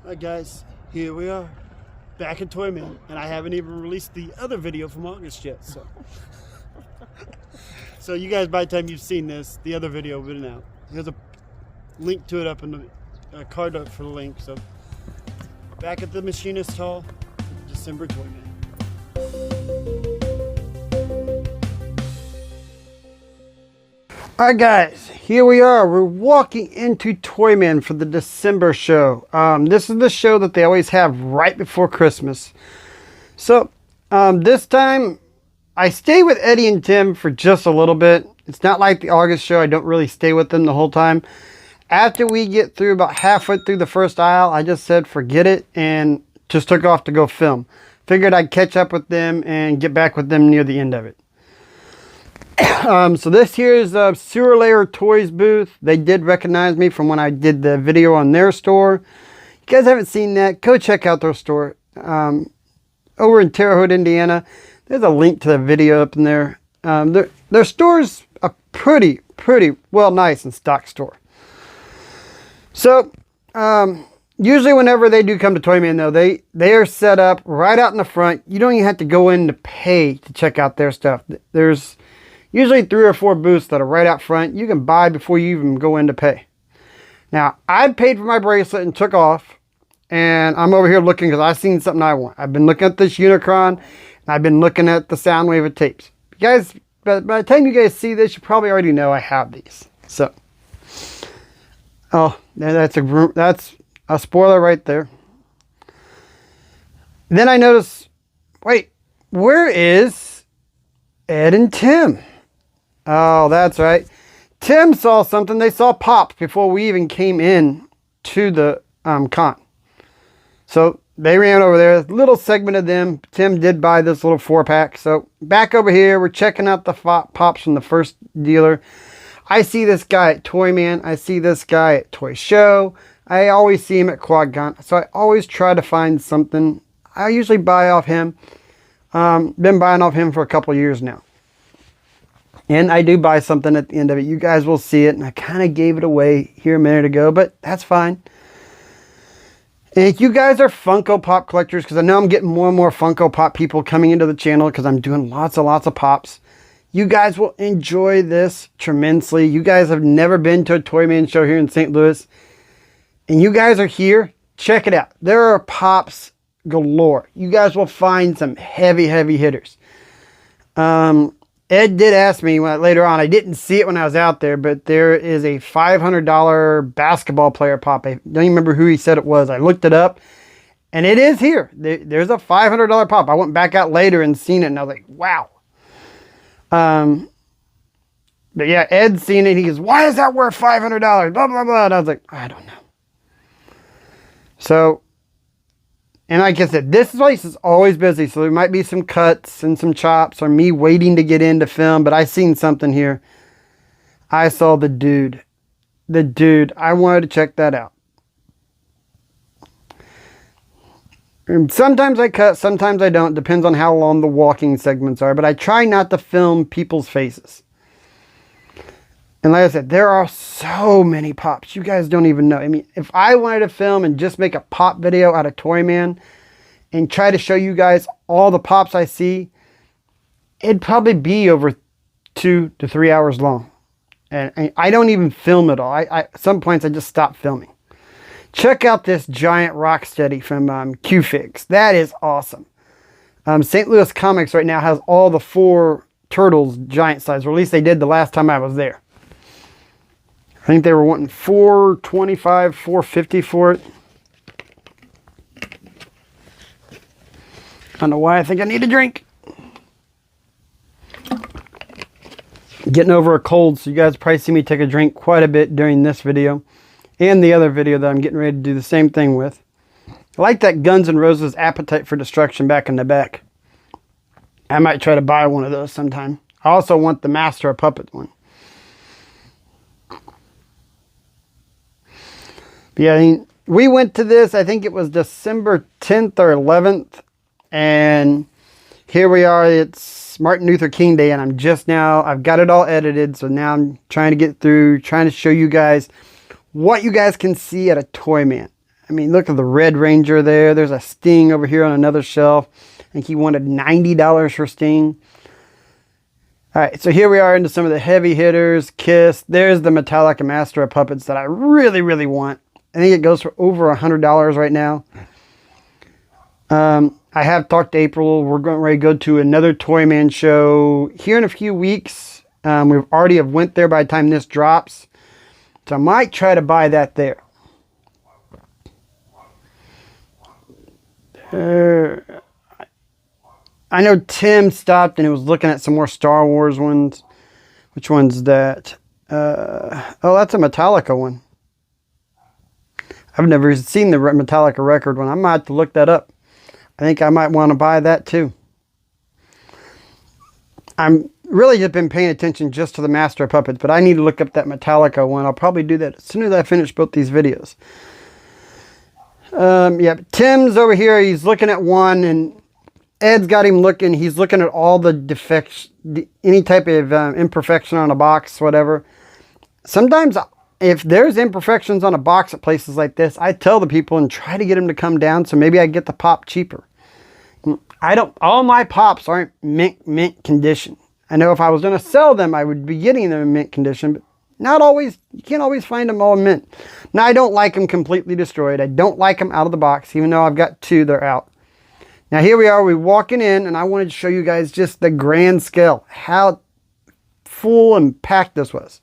Alright guys, here we are, back at ToyMan, and I haven't even released the other video from August yet, so you guys, by the time you've seen this, the other video will be out. Here's a link to it up in the card up for the link. So back at the Machinist Hall, December ToyMan. Alright guys, here we are. We're walking into ToyMan for the December show. This is the show that they always have right before Christmas. So this time I stay with Eddie and Tim for just a little bit. It's not like the August show. I don't really stay with them the whole time. After we get through about halfway through the first aisle, I just said forget it and just took off to go film. Figured I'd catch up with them and get back with them near the end of it. So this here is a Sewer Layer Toys booth. They did recognize me from when I did the video on their store. You guys haven't seen that, go check out their store. Over in Terre Haute, Indiana. There's a link to the video up in there. Their store's a pretty well nice and stock store. So usually whenever they do come to ToyMan though, they are set up right out in the front. You don't even have to go in to pay to check out their stuff. There's usually 3 or 4 booths that are right out front. You can buy before you even go in to pay. Now, I paid for my bracelet and took off. And I'm over here looking because I've seen something I want. I've been looking at this Unicron. And I've been looking at the Soundwave of tapes. You guys, by the time you guys see this, you probably already know I have these. So, oh, that's a spoiler right there. Then I notice, wait, where is Ed and Tim? Oh, that's right. Tim saw something. They saw pops before we even came in to the con. So they ran over there. Little segment of them. Tim did buy this little 4-pack. So back over here, we're checking out the pops from the first dealer. I see this guy at ToyMan. I see this guy at Toy Show. I always see him at QuadCon. So I always try to find something. I usually buy off him. Been buying off him for a couple years now. And I do buy something at the end of it. You guys will see it. And I kind of gave it away here a minute ago, but that's fine. And if you guys are Funko Pop collectors, because I know I'm getting more and more Funko Pop people coming into the channel because I'm doing lots of pops. You guys will enjoy this tremendously. You guys have never been to a ToyMan show here in St. Louis. And you guys are here. Check it out. There are pops galore. You guys will find some heavy hitters. Ed did ask me later on, I didn't see it when I was out there, but there is a $500 basketball player pop. I don't even remember who he said it was. I looked it up, and it is here. There's a $500 pop. I went back out later and seen it, and I was like, wow. But yeah, Ed's seen it. He goes, why is that worth $500? Blah, blah, blah. And I was like, I don't know. So, and like I said, this place is always busy, so there might be some cuts and some chops or me waiting to get in to film, but I seen something here. I saw the dude. The dude. I wanted to check that out. And sometimes I cut, sometimes I don't. Depends on how long the walking segments are, but I try not to film people's faces. And like I said, there are so many pops. You guys don't even know. I mean, if I wanted to film and just make a pop video out of ToyMan and try to show you guys all the pops I see, it'd probably be over 2 to 3 hours long. And I don't even film it all. At some points, I just stop filming. Check out this giant Rocksteady from Q-Figs. That is awesome. St. Louis Comics right now has all the 4 Turtles giant size, or at least they did the last time I was there. I think they were wanting $425, $450 for it. I don't know why I think I need a drink. Getting over a cold, so you guys probably see me take a drink quite a bit during this video. And the other video that I'm getting ready to do the same thing with. I like that Guns N' Roses Appetite for Destruction back in the back. I might try to buy one of those sometime. I also want the Master of Puppets one. Yeah, I mean, we went to this, I think it was December 10th or 11th, and here we are, it's Martin Luther King Day, and I've got it all edited, so now I'm trying to get through, trying to show you guys what you guys can see at a ToyMan. I mean, look at the Red Ranger there. There's a Sting over here on another shelf. I think he wanted $90 for Sting. All right, so here we are into some of the heavy hitters. Kiss. There's the Metallica Master of Puppets that I really, really want. I think it goes for over $100 right now. I have talked to April. We're going ready to go to another ToyMan show here in a few weeks. We've already went there by the time this drops. So I might try to buy that there. I know Tim stopped and he was looking at some more Star Wars ones. Which one's that? Oh, that's a Metallica one. I've never seen the Metallica record one. I might have to look that up. I think I might want to buy that too. I'm really just been paying attention just to the Master of Puppets, but I need to look up that Metallica one. I'll probably do that as soon as I finish both these videos. Yeah, Tim's over here. He's looking at one, and Ed's got him looking. He's looking at all the defects, any type of imperfection on a box, whatever. Sometimes if there's imperfections on a box at places like this, I tell the people and try to get them to come down so maybe I get the pop cheaper. All my pops aren't mint condition. I know if I was going to sell them, I would be getting them in mint condition, but not always. You can't always find them all mint. Now, I don't like them completely destroyed. I don't like them out of the box, even though I've got two, they're out. Now, here we are. We're walking in, and I wanted to show you guys just the grand scale, how full and packed this was.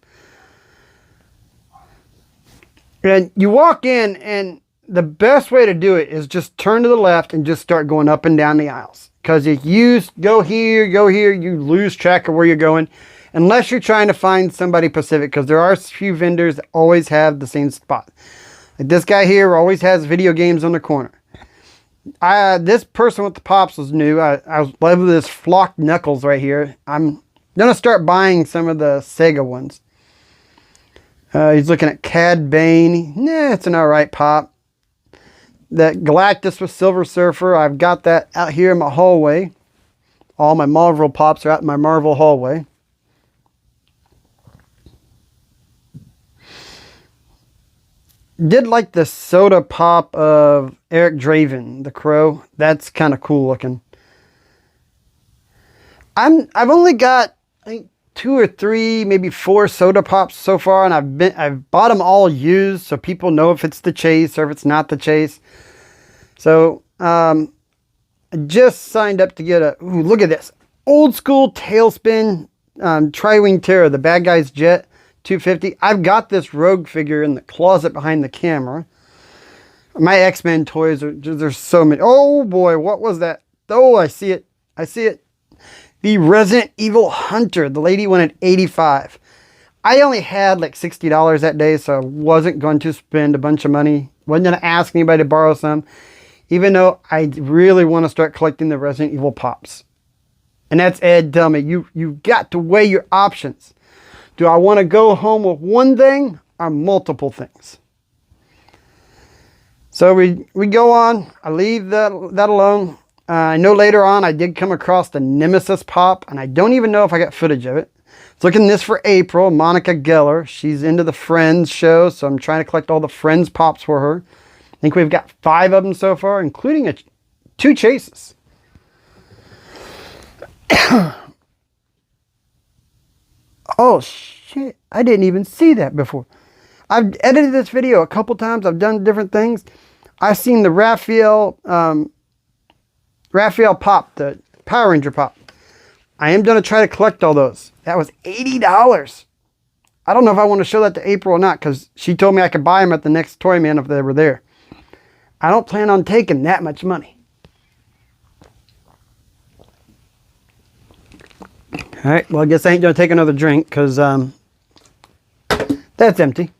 And you walk in, and the best way to do it is just turn to the left and just start going up and down the aisles. Because if you go here, you lose track of where you're going. Unless you're trying to find somebody specific. Because there are a few vendors that always have the same spot. Like this guy here always has video games on the corner. This person with the pops was new. I was loving this Flock Knuckles right here. I'm going to start buying some of the Sega ones. He's looking at Cad Bane. Nah, it's an alright pop. That Galactus with Silver Surfer. I've got that out here in my hallway. All my Marvel pops are out in my Marvel hallway. Did like the soda pop of Eric Draven, the Crow. That's kind of cool looking. I've only got, I think, 2 or 3, maybe 4 soda pops so far, and I've bought them all used so people know if it's the chase or if it's not the chase. So I just signed up to get ooh, look at this old school Tailspin Tri-Wing Terror, the bad guy's jet 250. I've got this Rogue figure in the closet behind the camera. My X-Men toys there's so many. Oh boy, what was that? Oh, I see it. I see it. The Resident Evil Hunter. The lady wanted $85. I only had like $60 that day, so I wasn't going to spend a bunch of money. Wasn't going to ask anybody to borrow some. Even though I really want to start collecting the Resident Evil pops. And that's Ed telling me, you've got to weigh your options. Do I want to go home with one thing or multiple things? So we go on. I leave that alone. I know later on I did come across the Nemesis pop, and I don't even know if I got footage of it. It's looking this for April, Monica Geller. She's into the Friends show, so I'm trying to collect all the Friends pops for her. I think we've got 5 of them so far, including 2 chases. Oh shit, I didn't even see that before. I've edited this video a couple times. I've done different things. I've seen the Raphael pop, the Power Ranger pop. I am going to try to collect all those. That was $80. I don't know if I want to show that to April or not, because she told me I could buy them at the next ToyMan if they were there. I don't plan on taking that much money. Alright, well I guess I ain't going to take another drink, because that's empty.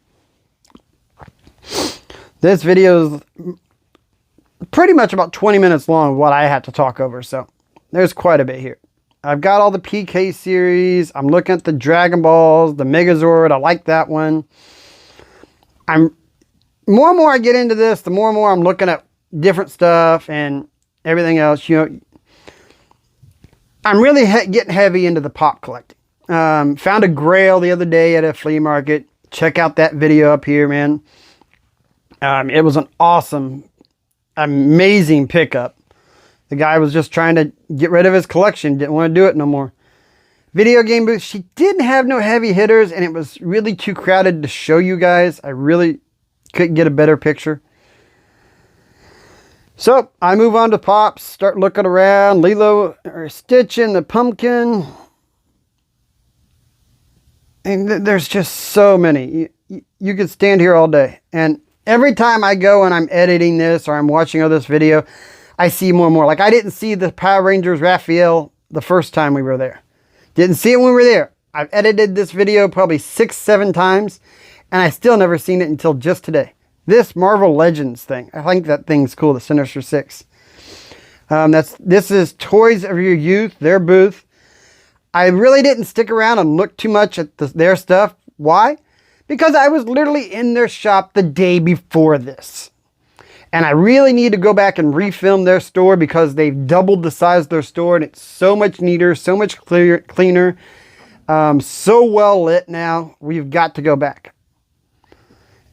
This video is pretty much about 20 minutes long of what I had to talk over, so there's quite a bit here. I've got all the PK series. I'm looking at the Dragon Balls, the Megazord. I like that one. More and more I get into this, the more and more I'm looking at different stuff and everything else. You know, I'm really getting heavy into the pop collecting. Found a Grail the other day at a flea market. Check out that video up here, man. It was an awesome, amazing pickup. The guy was just trying to get rid of his collection. Didn't want to do it no more. Video game booth. She didn't have no heavy hitters, and it was really too crowded to show you guys. I really couldn't get a better picture. So I move on to Pops. Start looking around. Lilo or Stitch and the pumpkin. And there's just so many. You could stand here all day. And every time I go and I'm editing this or I'm watching this video, I see more and more. Like, I didn't see the Power Rangers Raphael the first time we were there. Didn't see it when we were there. I've edited this video probably 6-7 times, and I still never seen it until just today. This Marvel Legends thing. I think that thing's cool, the Sinister Six. This is Toys of Your Youth, their booth. I really didn't stick around and look too much at their stuff. Why? Because I was literally in their shop the day before this. And I really need to go back and refilm their store because they've doubled the size of their store and it's so much neater, so much cleaner, so well lit now. We've got to go back.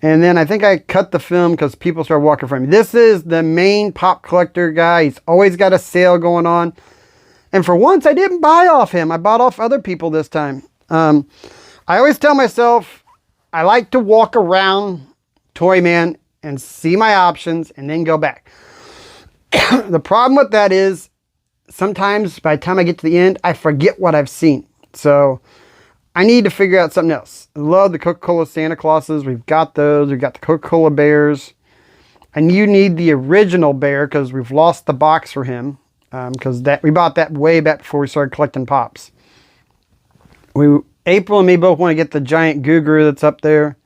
And then I think I cut the film because people started walking from me. This is the main pop collector guy. He's always got a sale going on. And for once, I didn't buy off him. I bought off other people this time. I always tell myself, I like to walk around ToyMan and see my options and then go back. The problem with that is sometimes by the time I get to the end, I forget what I've seen. So I need to figure out something else. I love the Coca-Cola Santa Clauses. We've got those. We've got the Coca-Cola bears. And you need the original bear because we've lost the box for him. Because we bought that way back before we started collecting Pops. April and me both want to get the giant Goo-Goo that's up there.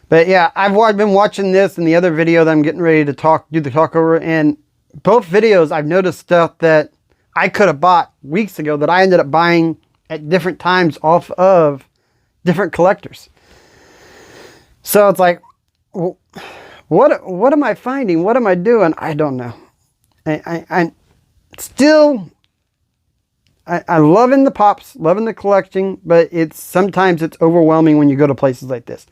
But yeah, I've been watching this and the other video that I'm getting ready to do the talk over. And both videos, I've noticed stuff that I could have bought weeks ago that I ended up buying at different times off of different collectors. So it's like, well, what am I finding? What am I doing? I don't know. I still loving the Pops, loving the collecting, but sometimes it's overwhelming when you go to places like this.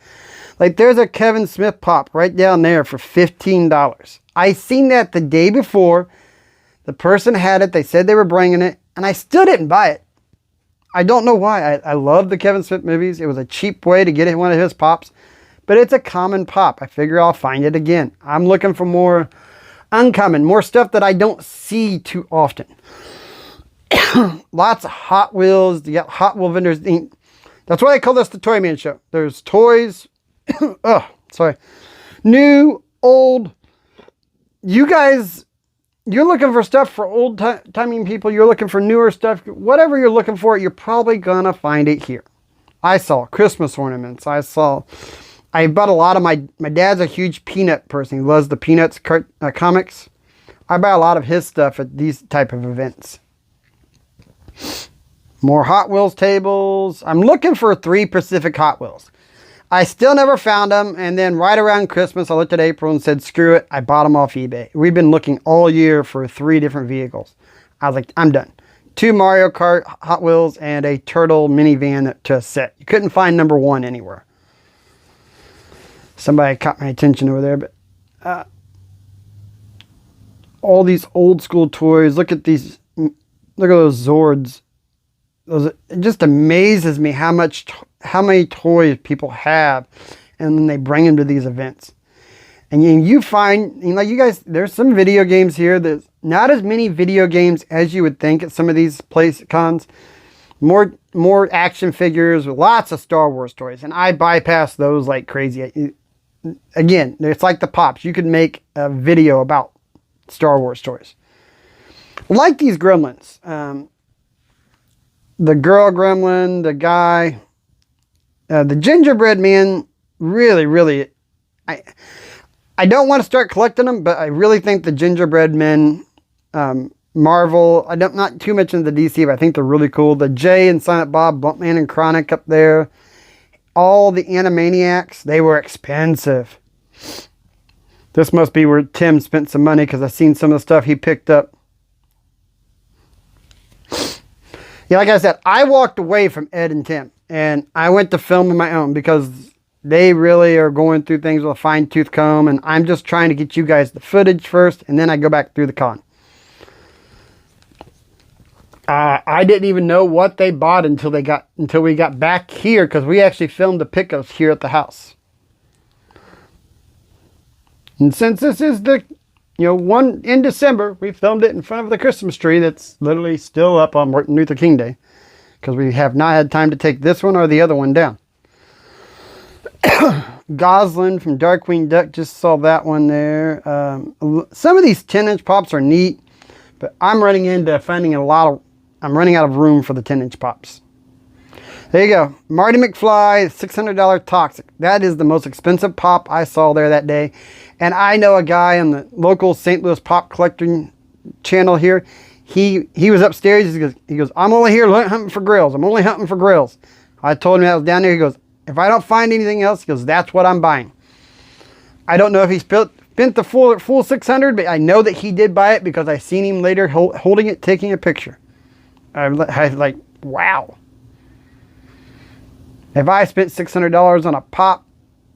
Like there's a Kevin Smith Pop right down there for $15. I seen that the day before. The person had it. They said they were bringing it, and I still didn't buy it. I don't know why. I love the Kevin Smith movies. It was a cheap way to get one of his Pops, but it's a common Pop. I figure I'll find it again. I'm looking for more uncommon, more stuff that I don't see too often. Lots of Hot Wheels. You got Hot Wheel vendors. That's why I call this the ToyMan Show. There's toys. Oh, sorry. New, old. You guys, you're looking for stuff for old-timing people. You're looking for newer stuff. Whatever you're looking for, you're probably going to find it here. I saw Christmas ornaments. I bought a lot of my dad's a huge Peanut person. He loves the Peanuts comics. I buy a lot of his stuff at these type of events. More Hot Wheels tables. I'm looking for 3 Pacific Hot Wheels. I still never found them. And then right around Christmas, I looked at April and said, screw it. I bought them off eBay. We've been looking all year for 3 different vehicles. I was like, I'm done. 2 Mario Kart Hot Wheels and a Turtle minivan to a set. You couldn't find number 1 anywhere. Somebody caught my attention over there, but all these old school toys. Look at these. Look at those Zords. It just amazes me how many toys people have, and then they bring them to these events. And you find, you guys, there's some video games here. There's not as many video games as you would think at some of these cons. More action figures with lots of Star Wars toys, and I bypass those like crazy. Again, it's like the Pops. You could make a video about Star Wars toys. Like these gremlins. The girl gremlin, the guy, the gingerbread man, really, I don't want to start collecting them, but I really think the gingerbread men, Marvel, not too much into the DC, but I think they're really cool. The Jay and Silent Bob, Bumpman and Chronic up there. All the Animaniacs, they were expensive. This must be where Tim spent some money because I've seen some of the stuff he picked up. Yeah, like I said, I walked away from Ed and Tim and I went to film on my own because They really are going through things with a fine-tooth comb, and I'm just trying to get you guys the footage first, and then I go back through the con. I didn't even know what they bought until we got back here, because we actually filmed the pickups here at the house. And since this is the, one in December, we filmed it in front of the Christmas tree that's literally still up on Martin Luther King Day, because we have not had time to take this one or the other one down. Goslin from Darkwing Duck, just saw that one there. Some of these 10-inch pops are neat, but I'm running into finding I'm running out of room for the 10-inch pops. There you go. Marty McFly, $600 Toxic. That is the most expensive pop I saw there that day. And I know a guy on the local St. Louis pop collecting channel here. He was upstairs. He goes, I'm only here hunting for grills. I'm only hunting for grills. I told him I was down there. He goes, if I don't find anything else, he goes, that's what I'm buying. I don't know if he spent the full 600, but I know that he did buy it because I seen him later holding it, taking a picture. I was like, wow. If I spent $600 on a pop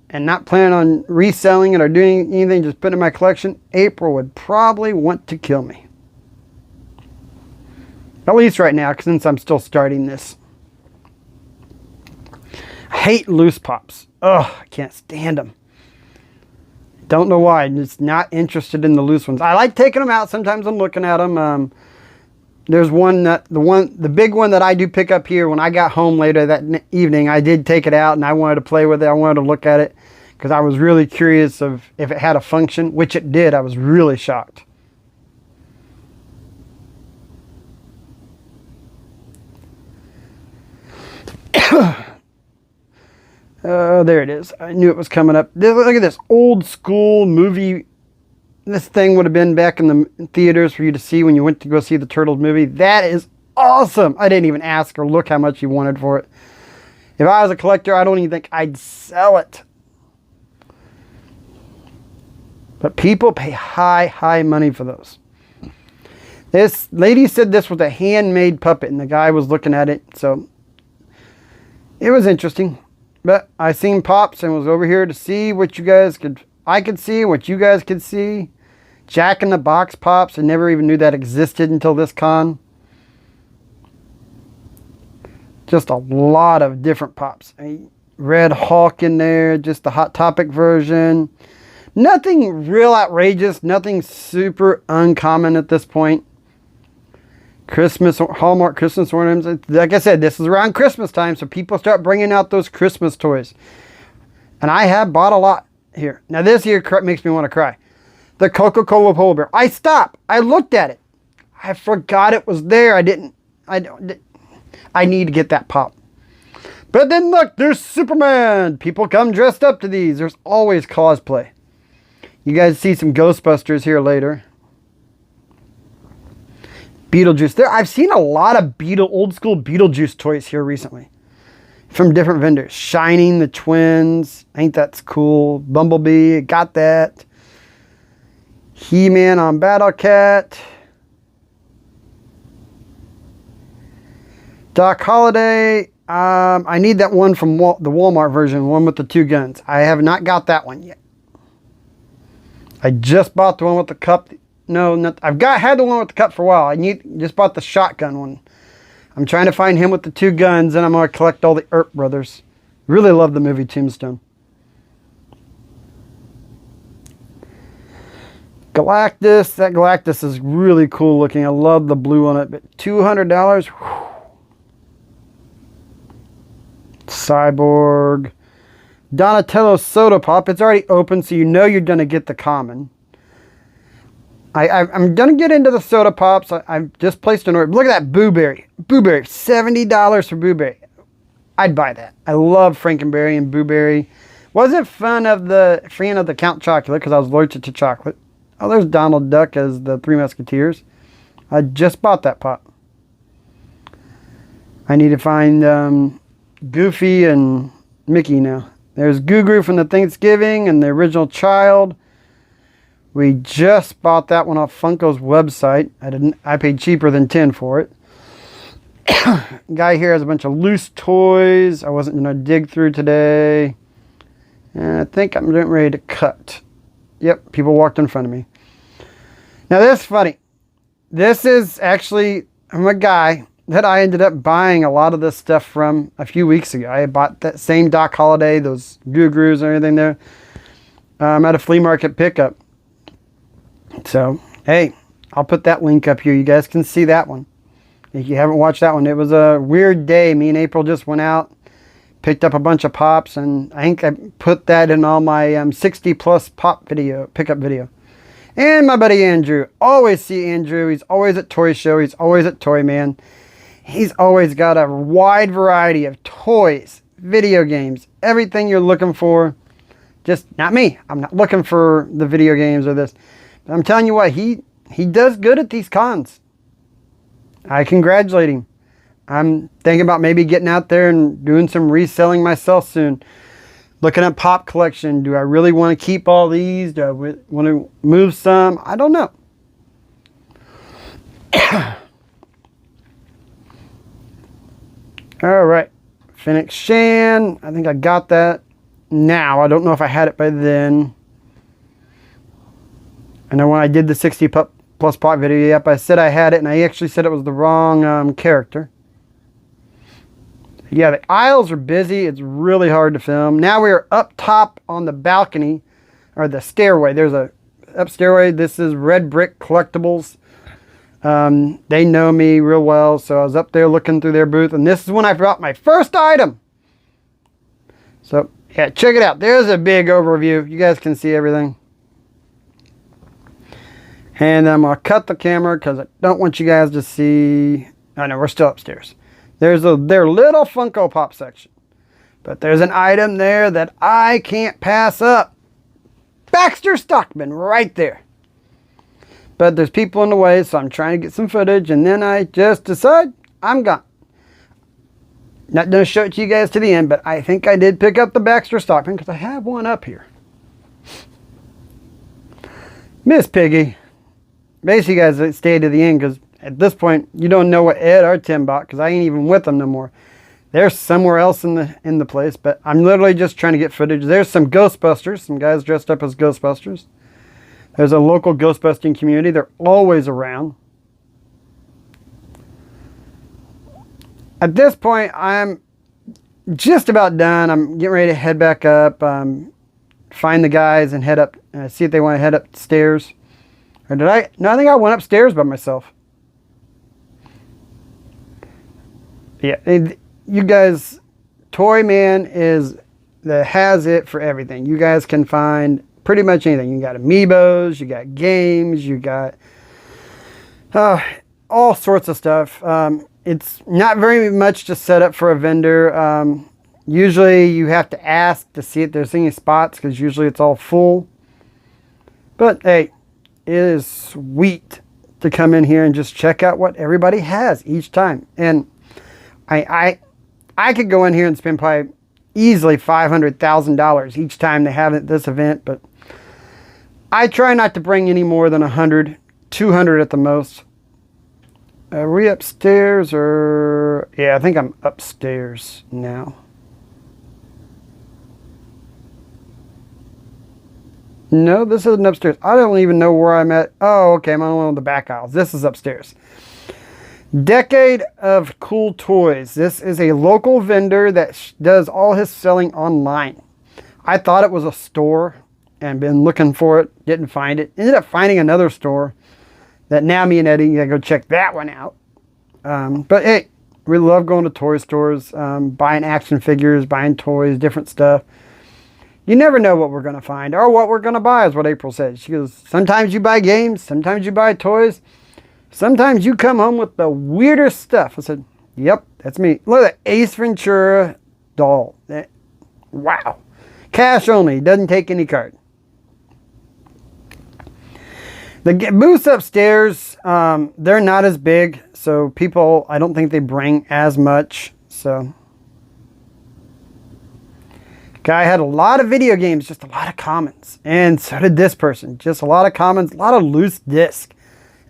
and not planning on reselling it or doing anything, just put it in my collection, April would probably want to kill me. At least right now, since I'm still starting this. I hate loose pops. Ugh, I can't stand them. Don't know why. I'm just not interested in the loose ones. I like taking them out. Sometimes I'm looking at them. There's the big one that I do pick up here. When I got home later that evening, I did take it out and I wanted to play with it. I wanted to look at it because I was really curious of if it had a function, which it did. I was really shocked. There it is. I knew it was coming up. Look at this old school movie. This thing would have been back in the theaters for you to see when you went to go see the Turtles movie. That is awesome. I didn't even ask or look how much you wanted for it. If I was a collector, I don't even think I'd sell it. But people pay high money for those. This lady said this was a handmade puppet, and the guy was looking at it, so it was interesting. But I seen pops and was over here to see what I could see, what you guys could see. Jack in the Box pops. I never even knew that existed until this con. Just a lot of different pops. A Red Hulk in there, just the Hot Topic version. Nothing real outrageous, nothing super uncommon at this point. Hallmark Christmas ornaments. Like I said, this is around Christmas time, so people start bringing out those Christmas toys. And I have bought a lot here. Now this here makes me want to cry. The Coca-Cola polar bear. I stopped. I looked at it. I forgot it was there. I need to get that pop. But then look, there's Superman. People come dressed up to these. There's always cosplay. You guys see some Ghostbusters here later. Beetlejuice. I've seen a lot of old school Beetlejuice toys here recently. From different vendors. Shining, the twins. Ain't that's cool. Bumblebee, got that. He-Man on Battle Cat. Doc Holliday. I need that one from the Walmart version, one with the two guns. I have not got that one yet. I just bought the one with the cup. No, I've had the one with the cup for a while. Just bought the shotgun one. I'm trying to find him with the two guns, and I'm going to collect all the Earp brothers. Really love the movie Tombstone. Galactus. That Galactus is really cool looking. I love the blue on it, but $200. Whew. Cyborg. Donatello Soda Pop. It's already open, so you know you're going to get the common. I'm going to get into the soda pops. I've just placed an order. Look at that Boo Berry. Boo Berry. $70 for Boo Berry. I'd buy that. I love Frankenberry and Boo Berry. Wasn't fan of the Count Chocolate because I was allergic to chocolate. Oh, there's Donald Duck as the Three Musketeers. I just bought that pop. I need to find Goofy and Mickey now. There's Goo Goo from the Thanksgiving and the original Child. We just bought that one off Funko's website. I paid cheaper than $10 for it. Guy here has a bunch of loose toys. I wasn't going to dig through today. And I think I'm getting ready to cut. Yep, people walked in front of me. Now this is funny. This is actually from a guy that I ended up buying a lot of this stuff from a few weeks ago. I bought that same Doc Holliday, those goo-groos and everything there, at a flea market pickup. So, hey, I'll put that link up here. You guys can see that one. If you haven't watched that one, it was a weird day. Me and April just went out, picked up a bunch of pops, and I think I put that in all my 60 plus pop video, pickup video. And my buddy Andrew, always see Andrew. He's always at Toy Show. He's always at ToyMan. He's always got a wide variety of toys, video games, everything you're looking for. Just not me. I'm not looking for the video games or this. But I'm telling you what, he does good at these cons. I congratulate him. I'm thinking about maybe getting out there and doing some reselling myself soon. Looking at pop collection. Do I really want to keep all these? Do I want to move some? I don't know. All right. Phoenix Shan. I think I got that now. I don't know if I had it by then. I know when I did the 60 plus pop video, yep, I said I had it, and I actually said it was the wrong character. Yeah, the aisles are busy. It's really hard to film. Now we're up top on the balcony, or the stairway. There's a up stairway. This is Red Brick Collectibles. They know me real well, so I was up there looking through their booth, and this is when I brought my first item. So, yeah, check it out. There's a big overview. You guys can see everything. And I'm going to cut the camera because I don't want you guys to see... Oh, no, we're still upstairs. There's their little Funko Pop section. But there's an item there that I can't pass up. Baxter Stockman right there. But there's people in the way, so I'm trying to get some footage. And then I just decide I'm gone. Not going to show it to you guys to the end, but I think I did pick up the Baxter Stockman because I have one up here. Miss Piggy. Basically, guys, stay to the end because at this point, you don't know what Ed or Tim bought because I ain't even with them no more. They're somewhere else in the place, but I'm literally just trying to get footage. There's some Ghostbusters, some guys dressed up as Ghostbusters. There's a local Ghostbusting community. They're always around. At this point, I'm just about done. I'm getting ready to head back up, find the guys and head up, see if they want to head upstairs. Or did I? No, I think I went upstairs by myself. Yeah, you guys, ToyMan has it for everything. You guys can find pretty much anything. You got amiibos, you got games, you got all sorts of stuff. It's not very much just set up for a vendor. Usually you have to ask to see if there's any spots because usually it's all full. But hey, it is sweet to come in here and just check out what everybody has each time. And I could go in here and spend probably easily $500,000 each time they have this event, but I try not to bring any more than 100, 200 at the most. Are we upstairs or... Yeah, I think I'm upstairs now. No, this isn't upstairs. I don't even know where I'm at. Oh, okay, I'm on one of the back aisles. This is upstairs. Decade of Cool Toys. This is a local vendor that does all his selling online. I thought it was a store and been looking for it. Didn't find it. Ended up finding another store that now me and Eddie gotta go check that one out. But hey, we love going to toy stores, buying action figures, buying toys, different stuff. You never know what we're going to find or what we're going to buy is what April said. She goes, sometimes you buy games, sometimes you buy toys, sometimes you come home with the weirdest stuff. I said, yep, that's me. Look at that Ace Ventura doll. Wow. Cash only, doesn't take any card. The booths upstairs, they're not as big, so people, I don't think they bring as much, so... Guy had a lot of video games, just a lot of commons. And so did this person. Just a lot of commons, a lot of loose disc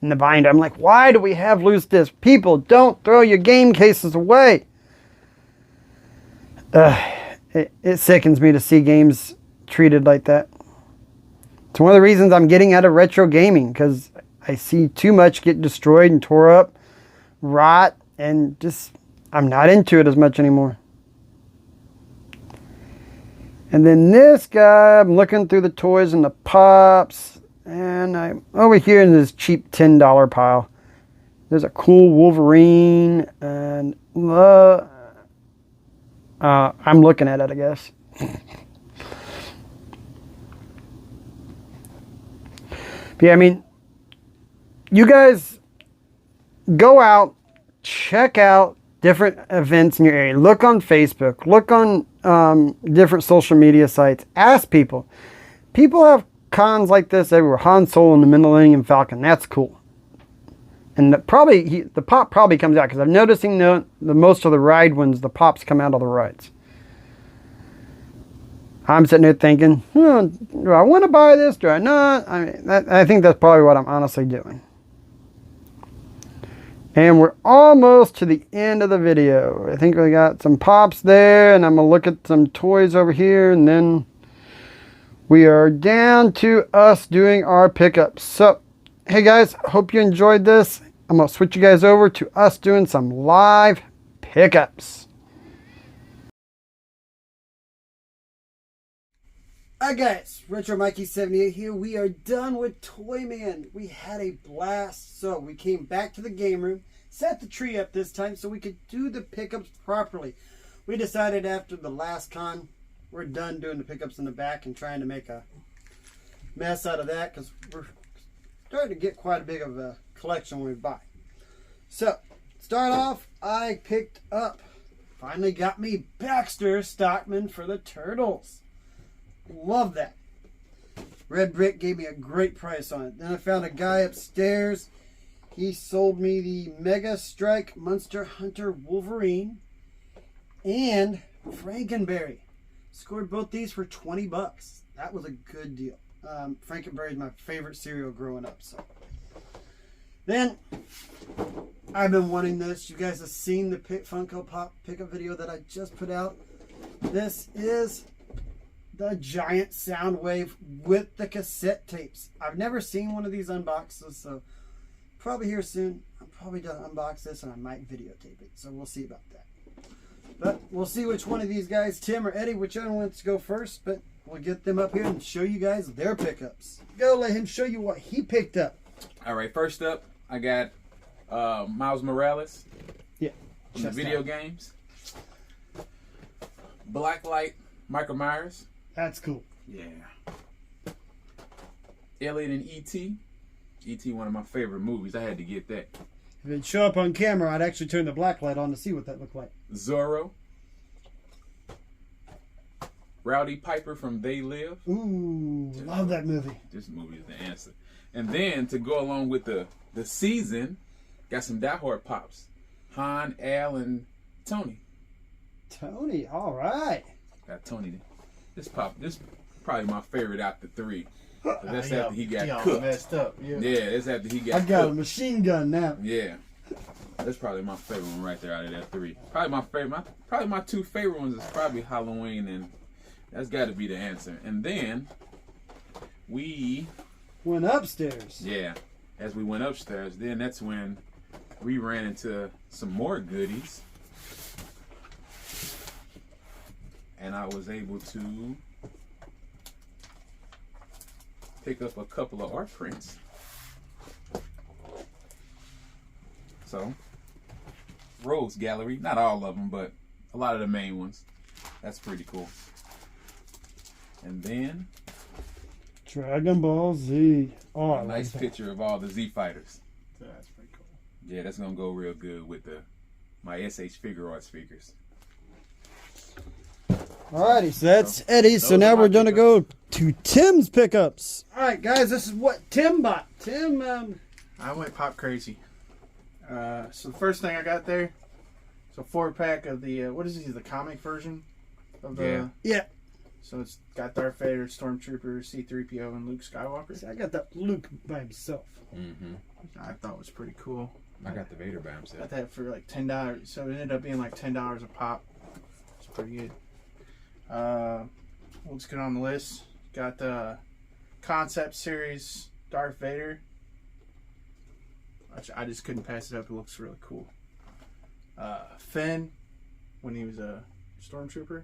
in the binder. I'm like, why do we have loose disc? People, don't throw your game cases away. It sickens me to see games treated like that. It's one of the reasons I'm getting out of retro gaming, because I see too much get destroyed and tore up, rot, and just, I'm not into it as much anymore. And then this guy, I'm looking through the toys and the pops, and I'm over here in this cheap $10 pile. There's a cool Wolverine, and I'm looking at it, I guess. But yeah, I mean, you guys go out, check out different events in your area. Look on Facebook. Look on different social media sites. Ask people. People have cons like this everywhere. Han Solo and the Millennium Falcon. That's cool. And the pop probably comes out, because I'm noticing the most of the ride ones, the pops come out of the rides. I'm sitting there thinking, do I want to buy this? Do I not? I mean, I think that's probably what I'm honestly doing. And we're almost to the end of the video. I think we got some pops there, and I'm going to look at some toys over here, and then we are down to us doing our pickups. So, hey guys, hope you enjoyed this. I'm going to switch you guys over to us doing some live pickups. Alright guys, Retro Mikey 78 here. We are done with ToyMan. We had a blast. So we came back to the game room, set the tree up this time so we could do the pickups properly. We decided after the last con, we're done doing the pickups in the back and trying to make a mess out of that, because we're starting to get quite a big of a collection when we buy. So, start off, I picked up, finally got me Baxter Stockman for the Turtles. Love that. Red Brick gave me a great price on it. Then I found a guy upstairs. He sold me the Mega Strike Monster Hunter Wolverine and Frankenberry. Scored both these for 20 bucks. That was a good deal. Frankenberry is my favorite cereal growing up. So then I've been wanting this. You guys have seen the Funko Pop pickup video that I just put out. This is the giant Soundwave with the cassette tapes. I've never seen one of these unboxes, so probably here soon. I'm probably going to unbox this, and I might videotape it, so we'll see about that. But we'll see which one of these guys, Tim or Eddie, whichever wants to go first, but we'll get them up here and show you guys their pickups. Go, let him show you what he picked up. All right, first up, I got Miles Morales. Yeah. From the video games. Blacklight, Michael Myers. That's cool. Yeah. Alien and E.T. E.T. one of my favorite movies. I had to get that. If it'd show up on camera, I'd actually turn the black light on to see what that looked like. Zorro. Rowdy Piper from They Live. Ooh, love that movie. This movie is the answer. And then, to go along with the season, got some Die Hard pops. Han, Al, and Tony. Tony, all right. Got Tony. This probably my favorite out the three. That's after he got cooked. Messed up. Yeah, that's after he got I got cooked. a machine gun now. Yeah. That's probably my favorite one right there out of that three. Probably my favorite. Probably my two favorite ones is probably Halloween, and that's got to be the answer. And then we went upstairs. Yeah. As we went upstairs, then that's when we ran into some more goodies. And I was able to pick up a couple of art prints. So, Rose Gallery, not all of them, but a lot of the main ones. That's pretty cool. And then Dragon Ball Z. Oh, a nice picture of all the Z fighters. That's pretty cool. Yeah, that's gonna go real good with my SH Figure Arts figures. Alrighty, so that's Eddie. So now we're gonna go to Tim's pickups. Alright guys, this is what Tim bought. Tim, I went pop crazy. So the first thing I got there, so 4-pack of the what is these? The comic version of the yeah. So it's got Darth Vader, Stormtrooper, C-3PO, and Luke Skywalker. See, I got that Luke by himself. Mm-hmm. I thought was pretty cool. I got the Vader by himself. Got that for like $10. So it ended up being like $10 a pop. It's pretty good. we'll just get on the list. Got the concept series Darth Vader. I just couldn't pass it up. It looks really cool. Finn, when he was a stormtrooper.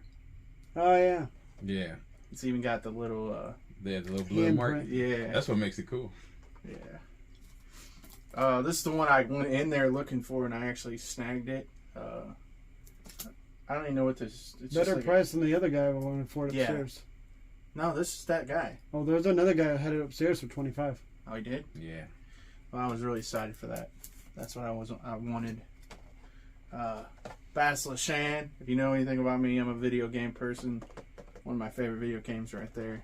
Oh yeah. Yeah. It's even got the little. They had the little blood mark. Handprint. Yeah. That's what makes it cool. Yeah. This is the one I went in there looking for, and I actually snagged it. I don't even know what this. It's Better just like price than the other guy we wanted for it Yeah. upstairs. No, this is that guy. Oh, there's another guy that had it upstairs for 25. Oh, he did. Yeah. Well, I was really excited for that. That's what I wanted. Basilisk Shan. If you know anything about me, I'm a video game person. One of my favorite video games right there.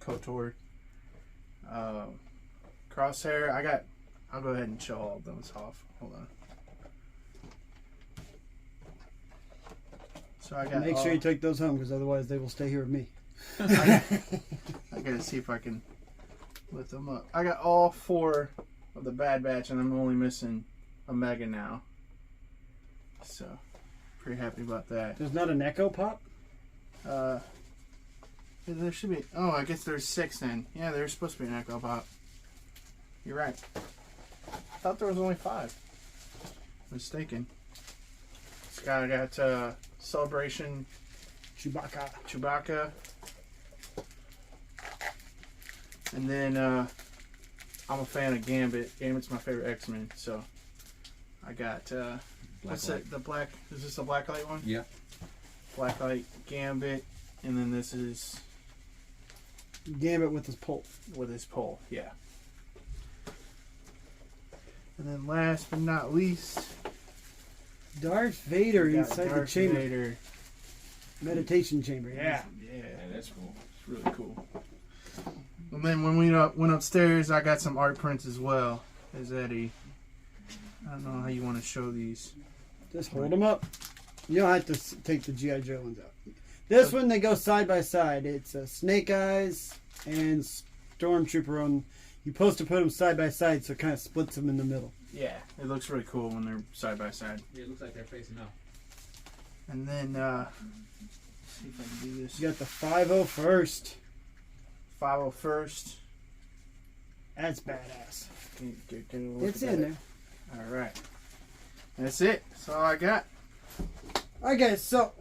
KOTOR. Crosshair. I'll go ahead and show all of those off. Hold on. So I got. Make sure you take those home, because otherwise they will stay here with me. I gotta see if I can lift them up. I got all 4 of the Bad Batch, and I'm only missing a Mega now. So, pretty happy about that. There's not an Echo Pop? There should be. Oh, I guess there's 6 then. Yeah, there's supposed to be an Echo Pop. You're right. I thought there was only 5. Mistaken. Scott, I got Celebration Chewbacca. And then I'm a fan of Gambit. Gambit's my favorite X-Men, so I got what's that? The black. Is this the Blacklight one? Yeah. Blacklight Gambit, and then this is Gambit with his pole. with his pole. Yeah. And then last but not least, Darth Vader we got inside Darth the chamber. Vader. Meditation chamber. Yeah. Yeah. That's cool. It's really cool. And then when we went upstairs, I got some art prints as well. As Eddie. I don't know how you want to show these. Just hold them up. You don't have to take the G.I. Joe ones out. This one, they go side by side. It's Snake Eyes and Stormtrooper on. You're supposed to put them side by side, so it kind of splits them in the middle. Yeah, it looks really cool when they're side by side. Yeah, it looks like they're facing off. And then, let's see if I can do this. You got the 501st. 501st. That's badass. Can It's in there. All right. That's it. That's all I got. Alright guys, so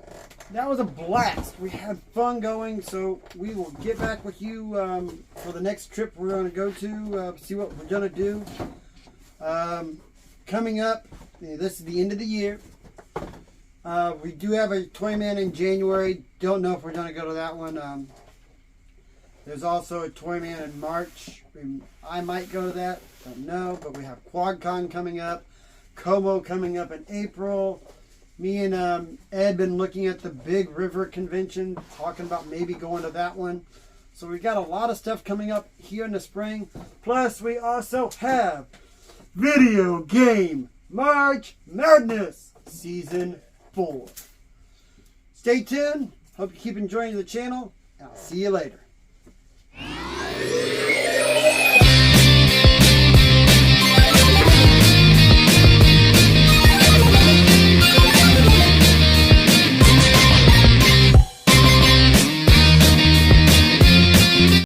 that was a blast. We had fun going, so we will get back with you for the next trip we're going to go to, see what we're going to do. Coming up, this is the end of the year. We do have a ToyMan in January. Don't know if we're going to go to that one. There's also a ToyMan in March. I might go to that. Don't know, but we have QuadCon coming up. Como coming up in April. Me and Ed been looking at the Big River Convention, talking about maybe going to that one. So we got a lot of stuff coming up here in the spring. Plus, we also have Video Game March Madness Season 4. Stay tuned. Hope you keep enjoying the channel. And I'll see you later.